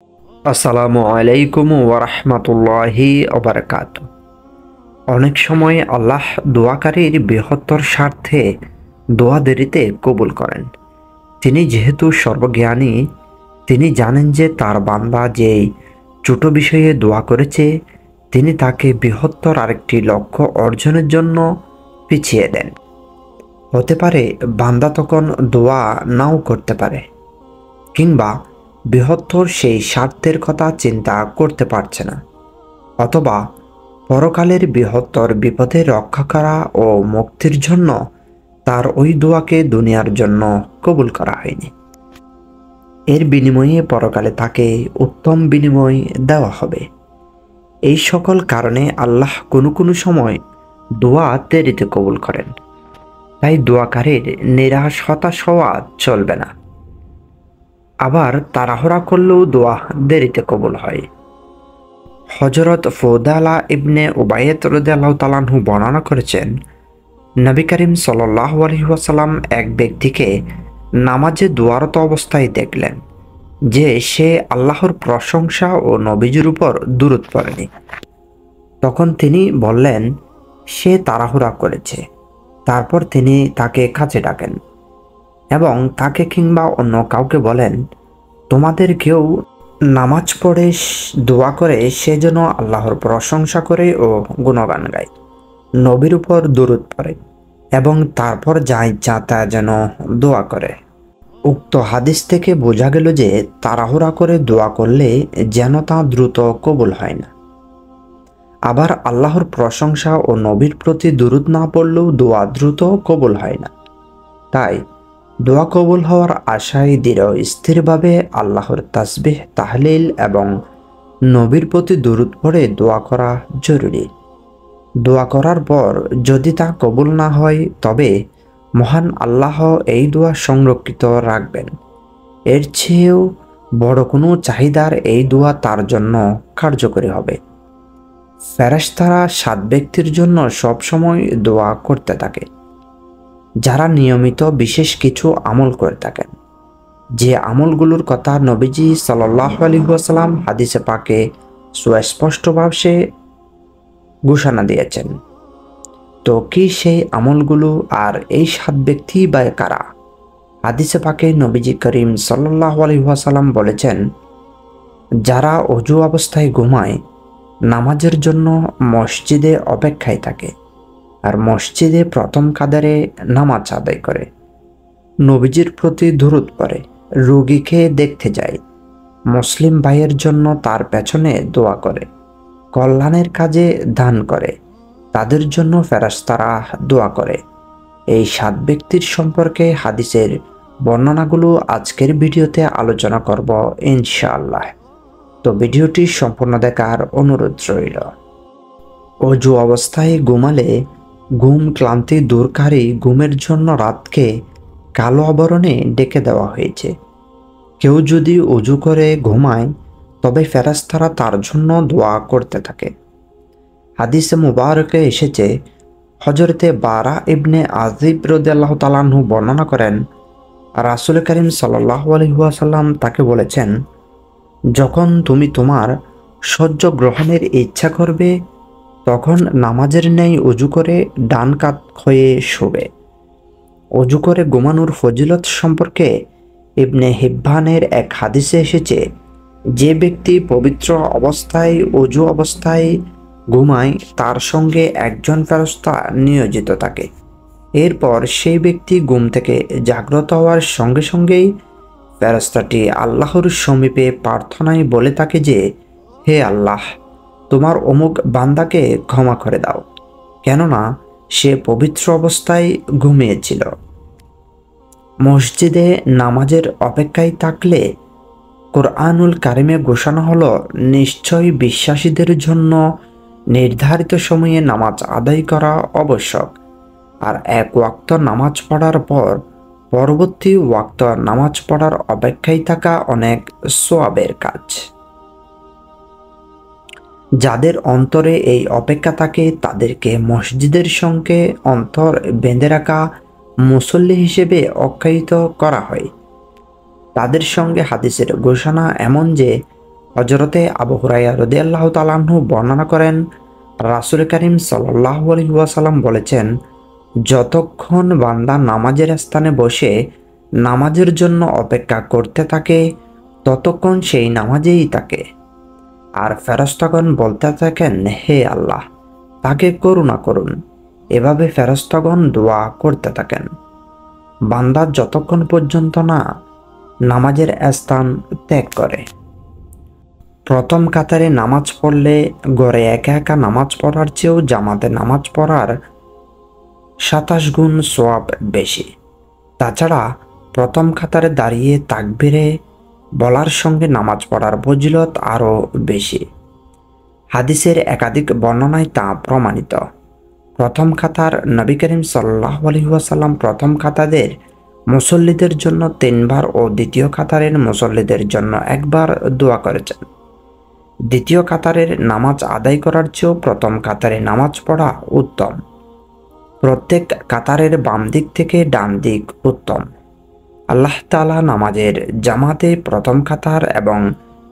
আসসালামু আলাইকুম ওয়ারাহমাতুল্লাহি ওবারাকাতুহু। অনেক সময় আল্লাহ দোয়াকারীর বৃহত্তর স্বার্থে দোয়া দেরিতে কবুল করেন। তিনি যেহেতু সর্বজ্ঞানী, তিনি জানেন যে তার বান্দা যেই ছোট বিষয়ে দোয়া করেছে, তিনি তাকে বৃহত্তর আরেকটি লক্ষ্য অর্জনের জন্য পিছিয়ে দেন। হতে পারে বান্দা তখন দোয়া নাও করতে পারে, কিংবা বৃহত্তর সেই স্বার্থের কথা চিন্তা করতে পারছে না, অথবা পরকালের বৃহত্তর বিপদে রক্ষা করা ও মুক্তির জন্য তার ওই দোয়াকে দুনিয়ার জন্য কবুল করা হয়নি। এর বিনিময়ে পরকালে তাকে উত্তম বিনিময় দেওয়া হবে। এই সকল কারণে আল্লাহ কোনো কোনো সময় দোয়া দেরিতে কবুল করেন। তাই দোয়াকারীর নিরাশ হতাশ হওয়া চলবে না। আবার তাড়াহুড়া করলেও দোয়া দেরিতে কবুল হয়। হযরত ফুদালা ইবনে উবাইদ রাদিয়াল্লাহু তাআলা আনহু বর্ণনা করেছেন, নবী করিম সাল্লাল্লাহু আলাইহি ওয়াসাল্লাম এক ব্যক্তিকে নামাজে দোয়ারত অবস্থায় দেখলেন যে সে আল্লাহর প্রশংসা ও নবীজির উপর দুরূদ পড়েনি। তখন তিনি বললেন, সে তাড়াহুড়া করেছে। তারপর তিনি তাকে কাছে ডাকেন এবং তাকে কিংবা অন্য কাউকে বলেন, তোমাদের কেউ নামাজ পড়ে দোয়া করে সে যেন আল্লাহর প্রশংসা করে ও গুণগান গায়, নবীর উপর দুরূদ পড়ে এবং তারপর যা ইচ্ছা তা যেন দোয়া করে। উক্ত হাদিস থেকে বোঝা গেল যে তাড়াহুড়া করে দোয়া করলে যেন তা দ্রুত কবুল হয় না। আবার আল্লাহর প্রশংসা ও নবীর প্রতি দুরূদ না পড়লেও দোয়া দ্রুত কবুল হয় না। তাই দোয়া কবুল হওয়ার আশায় দৃঢ় স্থিরভাবে আল্লাহর তাসবিহ, তাহলিল এবং নবীর প্রতি দুরূদ পড়ে দোয়া করা জরুরি। দোয়া করার পর যদি তা কবুল না হয়, তবে মহান আল্লাহ এই দোয়া সংরক্ষিত রাখবেন। এর চেয়েও বড় কোনো চাহিদার এই দোয়া তার জন্য কার্যকরী হবে। ফেরেশতারা 7 ব্যক্তির জন্য সবসময় দোয়া করতে থাকে, যারা নিয়মিত বিশেষ কিছু আমল করে থাকেন, যে আমলগুলোর কথা নবীজি সাল্লাল্লাহু আলাইহি ওয়াসাল্লাম হাদিসে পাকে সুস্পষ্টভাবে ঘোষণা দিয়েছেন। তো কি সেই আমলগুলো, আর এই 7 ব্যক্তি বা কারা? হাদিসে পাকে নবীজি করিম সাল্লাল্লাহু আলাইহি ওয়াসাল্লাম বলেছেন, যারা অজু অবস্থায় ঘুমায়, নামাজের জন্য মসজিদে অপেক্ষায় থাকে আর মসজিদে প্রথম কাতারে নামাজ আদায় করে, নবীজির প্রতি দুরূদ পড়ে, রোগীকে দেখতে যায়, মুসলিম ভাইয়ের জন্য তার পেছনে দোয়া করে, কল্যাণের কাজে দান করে, তাদের জন্য ফেরেশতারা দোয়া করে। এই 7 ব্যক্তির সম্পর্কে হাদিসের বর্ণনাগুলো আজকের ভিডিওতে আলোচনা করব ইনশাআল্লাহ। তো ভিডিওটি সম্পূর্ণ দেখার অনুরোধ রইল। অজু অবস্থায় ঘুমালে ঘুম ক্লান্তি দূরকারী ঘুমের জন্য রাতকে কালো আবরণে ঢেকে দেওয়া হয়েছে। কেউ যদি অজু করে ঘুমায়, তবে ফেরেশতারা তার জন্য দোয়া করতে থাকে। হাদিসে মুবারকে এসেছে, হযরতে বারা ইবনে আজিব রাদিয়াল্লাহু তাআলা আনহু বর্ণনা করেন, রাসূল করিম সাল্লাল্লাহু আলাইহি ওয়াসাল্লাম তাকে বলেছেন, যখন তুমি তোমার সহ্য গ্রহণের ইচ্ছা করবে, তখন নামাজের ন্যায় অজু করে ডান কাত হয়ে শোবে। অজু করে ঘুমানোর ফজিলত সম্পর্কে ইবনে হিব্বানের এক হাদিসে এসেছে, যে ব্যক্তি পবিত্র অবস্থায় অজু অবস্থায় ঘুমায়, তার সঙ্গে একজন ফেরেশতা নিয়োজিত থাকে। এরপর সেই ব্যক্তি ঘুম থেকে জাগ্রত হওয়ার সঙ্গে সঙ্গেই ফেরেশতাটি আল্লাহর সমীপে প্রার্থনায় বলে থাকে যে, হে আল্লাহ, তোমার অমুক বান্দাকে ক্ষমা করে দাও, কেননা সে পবিত্র অবস্থায় ঘুমিয়েছিল। মসজিদে নামাজের অপেক্ষায় থাকলে কোরআনুল কারিমে ঘোষণা হলো, নিশ্চয়ই বিশ্বাসীদের জন্য নির্ধারিত সময়ে নামাজ আদায় করা আবশ্যক, আর এক ওয়াক্ত নামাজ পড়ার পর পরবর্তী ওয়াক্ত নামাজ পড়ার অপেক্ষায় থাকা অনেক সওয়াবের কাজ। যাদের অন্তরে এই অপেক্ষা থাকে, তাদেরকে মসজিদের সঙ্গে অন্তর বেঁধে রাখা মুসল্লি হিসেবে আখ্যায়িত করা হয়। তাদের সঙ্গে হাদিসের ঘোষণা এমন যে, হযরতে আবু হুরায়রা রাদিয়াল্লাহু তাআলা আনহু বর্ণনা করেন, রাসূল করিম সাল্লাল্লাহু আলাইহি ওয়াসাল্লাম বলেছেন, যতক্ষণ বান্দা নামাজের স্থানে বসে নামাজের জন্য অপেক্ষা করতে থাকে ততক্ষণ সেই নামাজেই থাকে। আর ফেরেশতাগণ বলতে থাকেন, হে আল্লাহ, তাকে করুণা করুন। এভাবে ফেরেশতাগণ দোয়া করতে থাকেন বান্দা যতক্ষণ পর্যন্ত না নামাজের স্থান ত্যাগ করে। প্রথম কাতারে নামাজ পড়লে ঘরে একা একা নামাজ পড়ার চেয়েও জামাতে নামাজ পড়ার 27 গুণ সওয়াব বেশি। তাছাড়া প্রথম কাতারে দাঁড়িয়ে তাকবীরে বলার সঙ্গে নামাজ পড়ার ফজিলত আরও বেশি। হাদিসের একাধিক বর্ণনায় তা প্রমাণিত। প্রথম কাতার নবী করিম সাল্লাল্লাহু আলাইহি ওয়াসাল্লাম প্রথম কাতারের মুসল্লিদের জন্য 3 বার ও দ্বিতীয় কাতারের মুসল্লিদের জন্য 1 বার দোয়া করেছেন। দ্বিতীয় কাতারের নামাজ আদায় করার চেয়েও প্রথম কাতারে নামাজ পড়া উত্তম। প্রত্যেক কাতারের বাম দিক থেকে ডান দিক উত্তম। আল্লাহ তাআলা নামাজের জামাতে প্রথম কাতার এবং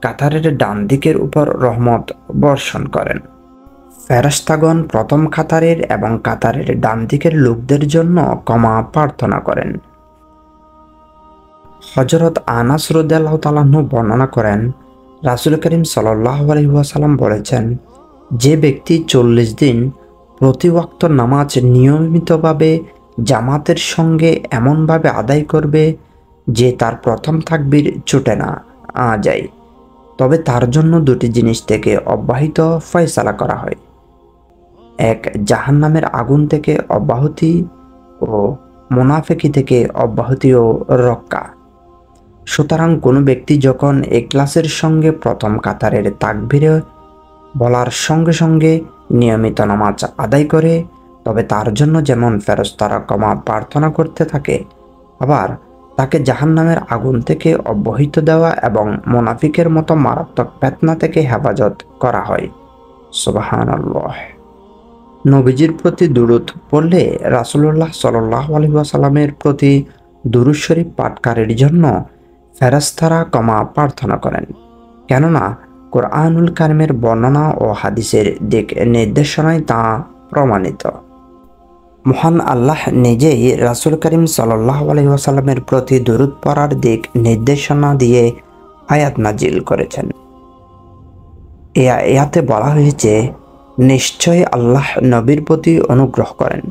কাতারের ডান দিকের উপর রহমত বর্ষণ করেন। ফেরেশতাগণ প্রথম কাতারের এবং কাতারের ডান দিকের লোকদের জন্য ক্ষমা প্রার্থনা করেন। হযরত আনাস রাদিয়াল্লাহু তাআলা আনহু বর্ণনা করেন, রাসূল করিম সাল্লাল্লাহু আলাইহি ওয়াসাল্লাম বলেছেন, যে ব্যক্তি 40 দিন প্রতি ওয়াক্ত নামাজ নিয়মিতভাবে জামাতের সঙ্গে এমনভাবে আদায় করবে যে তার প্রথম তাকবীর ছুটে না যায়, তবে তার জন্য 2টি জিনিস থেকে অব্যাহত ফয়সালা করা হয়। 1, জাহান্নামের আগুন থেকে অব্যাহতি ও মুনাফিকি থেকে অব্যাহতি ও রক্ষা। সুতরাং কোনো ব্যক্তি যখন ইখলাসের সঙ্গে প্রথম কাতারের তাকবীরে বলার সঙ্গে সঙ্গে নিয়মিত নামাজ আদায় করে, তবে তার জন্য যেমন ফেরেশতারা ক্ষমা প্রার্থনা করতে থাকে, আবার তাকে জাহান্নামের আগুন থেকে অব্যাহতি দেওয়া এবং মুনাফিকের মতো মারাত্মক ফিতনা থেকে হেফাজত করা হয়। সুবহানাল্লাহ। নবীজির প্রতি দুরূদ পড়লে রাসূলুল্লাহ সাল্লাল্লাহু আলাইহি ওয়াসাল্লামের প্রতি দুরূদ শরীফ পাঠকারীর জন্য ফেরেশতারা ক্ষমা প্রার্থনা করেন, কেননা কুরআনুল কারীমের বর্ণনা ও হাদিসের দিক নির্দেশনায় তা প্রমাণিত। মহান আল্লাহ নিজেই রাসূল করিম সাল্লাল্লাহু আলাইহি ওয়াসাল্লামের প্রতি দুরূদ পড়ার দিক নির্দেশনা দিয়ে আয়াত নাজিল করেছেন। এই আয়াতে বলা হয়েছে, নিশ্চয়ই আল্লাহ নবীর প্রতি অনুগ্রহ করেন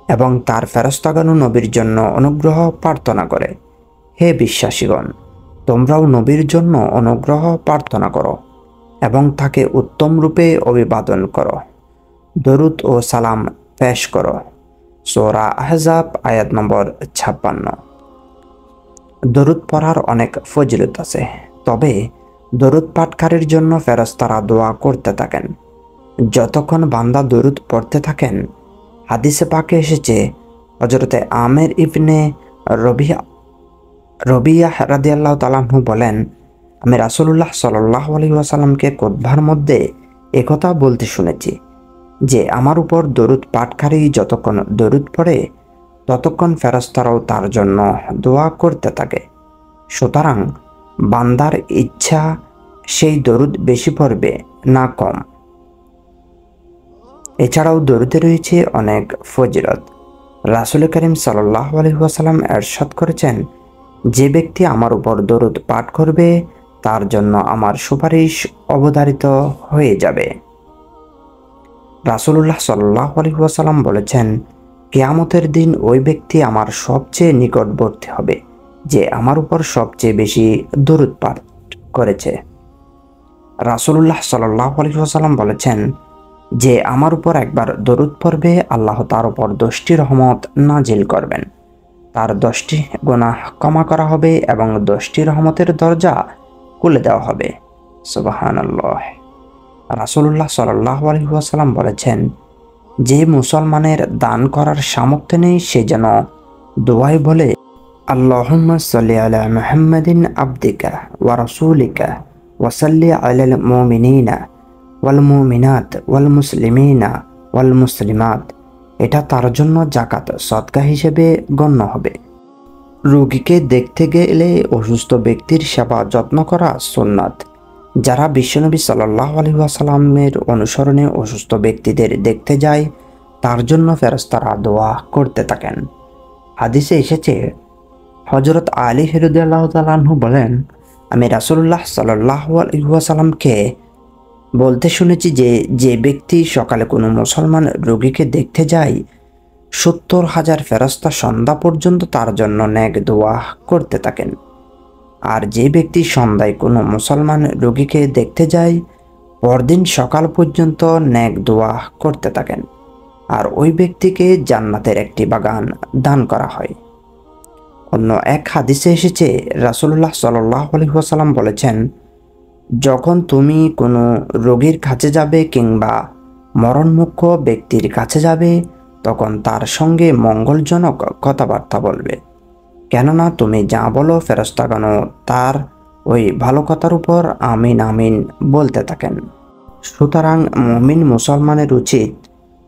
এবং তার ফেরেশতাগণও নবীর জন্য অনুগ্রহ প্রার্থনা করে। হে বিশ্বাসীগণ, তোমরাও নবীর জন্য অনুগ্রহ প্রার্থনা করো এবং তাকে উত্তম রূপে অভিবাদন করো, দরুদ ও সালাম পেশ করো। সূরা আহজাব আয়াত নম্বর 56। দরুদ পড়ার অনেক ফজিলত আছে, তবে দরুদ পাঠকারীর জন্য ফেরেশতারা দোয়া করতে থাকেন যতক্ষণ বান্দা দরুদ পড়তে থাকেন। হাদিসে পাকে এসেছে, হযরতে আমের ইবনে রবিয়াহ রাদিয়াল্লাহু তাআলা আনহু বলেন, আমি রাসূলুল্লাহ সাল্লাল্লাহু আলাইহি ওয়াসাল্লামকে খুতবার মধ্যে একথা বলতে শুনেছি যে আমার উপর দরুদ পাঠকারী যতক্ষণ দরুদ পড়ে ততক্ষণ ফেরেশতারাও তার জন্য দোয়া করতে থাকে। সুতরাং বান্দার ইচ্ছা সেই দরুদ বেশি পড়বে না কম। এছাড়াও দরুদে রয়েছে অনেক ফজিলত। রাসূল করিম সাল্লাল্লাহু আলাইহি ওয়াসাল্লাম ইরশাদ করেছেন, যে ব্যক্তি আমার উপর দরুদ পাঠ করবে তার জন্য আমার সুপারিশ অবধারিত হয়ে যাবে। রাসূলুল্লাহ সাল্লাল্লাহু আলাইহি ওয়াসাল্লাম বলেছেন, কিয়ামতের দিন ওই ব্যক্তি আমার সবচেয়ে নিকটবর্তী হবে যে আমার উপর সবচেয়ে বেশি দরুদ পাঠ করেছে। রাসূলুল্লাহ সাল্লাল্লাহু আলাইহি ওয়াসাল্লাম বলেছেন, যে আমার উপর একবার দরুদ পড়বে আল্লাহ তার উপর 10টি রহমত নাজিল করবেন, তার 10টি গুনাহ ক্ষমা করা হবে এবং 10টি রহমতের দরজা খুলে দেওয়া হবে। সুবহানাল্লাহ। রাসূলুল্লাহ সাল্লাল্লাহু আলাইহি ওয়াসাল্লাম বলেছেন, যে মুসলমানের দান করার সামর্থ্য নেই সে যেন দোয়ায় বলে, আল্লাহুম্মা সাল্লি আলা মুহাম্মাদিন আবদিকা ওয়া রাসূলিকা ওয়া সাল্লি আলাল মুমিনিনা ওয়াল মুমিনাত ওয়াল মুসলিমিনা ওয়াল মুসলিমাত। এটা তার জন্য যাকাত সদকা হিসেবে গণ্য হবে। রোগীকে দেখতে গেলে অসুস্থ ব্যক্তির সেবা যত্ন করা সুন্নাত, যারা বিশ্বনবী সাল্লাল্লাহু আলাইহি ওয়াসাল্লামের অনুসরণে অসুস্থ ব্যক্তিদের দেখতে যায় তার জন্য ফেরেশতারা দোয়া করতে থাকেন। হাদিসে এসেছে, হযরত আলী রাদিয়াল্লাহু তাআলা আনহু বলেন, আমি রাসূলুল্লাহ সাল্লাল্লাহু আলাইহি ওয়াসাল্লামকে বলতে শুনেছি যে যে ব্যক্তি সকালে কোনো মুসলমান রোগীকে দেখতে যায় 70,000 ফেরেশতা সন্ধ্যা পর্যন্ত তার জন্য নেক দোয়া করতে থাকেন। আর যে ব্যক্তি সন্ধ্যায় কোনো মুসলমান রোগীকে দেখতে যায় পরদিন সকাল পর্যন্ত নেক দোয়া করতে থাকেন, আর ওই ব্যক্তিকে জান্নাতের একটি বাগান দান করা হয়। অন্য এক হাদিসে এসেছে, রাসূলুল্লাহ সাল্লাল্লাহু আলাইহি ওয়াসাল্লাম বলেছেন, যখন তুমি কোনো রোগীর কাছে যাবে কিংবা মরণমুখ ব্যক্তির কাছে যাবে তখন তার সঙ্গে মঙ্গলজনক কথাবার্তা বলবে, কেননা তুমি যা বলো ফেরেশতাগণও তার ওই ভালো কথার উপর আমিন আমিন বলতে থাকেন। সুতরাং মুমিন মুসলমানের উচিত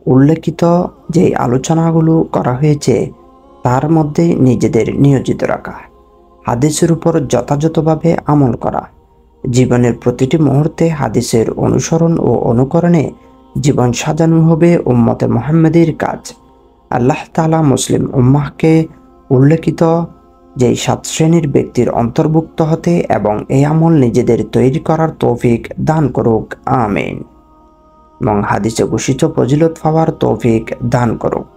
উল্লেখিত যে আলোচনাগুলো করা হয়েছে তার মধ্যে নিজেদের নিয়োজিত রাখা, হাদিসের উপর যথাযথভাবে আমল করা, জীবনের প্রতিটি মুহূর্তে হাদিসের অনুসরণ ও অনুকরণে জীবন সাজানো হবে উম্মতে মুহাম্মাদীর কাজ। আল্লাহ তাআলা মুসলিম উম্মাহকে উল্লেখিত যেই 7 শ্রেণীর ব্যক্তির অন্তর্ভুক্ত হতে এবং এই আমল নিজেদের তৈরি করার তৌফিক দান করুক, আমিন। এবং হাদিসে ঘোষিত ফজিলত পাওয়ার তৌফিক দান করুক।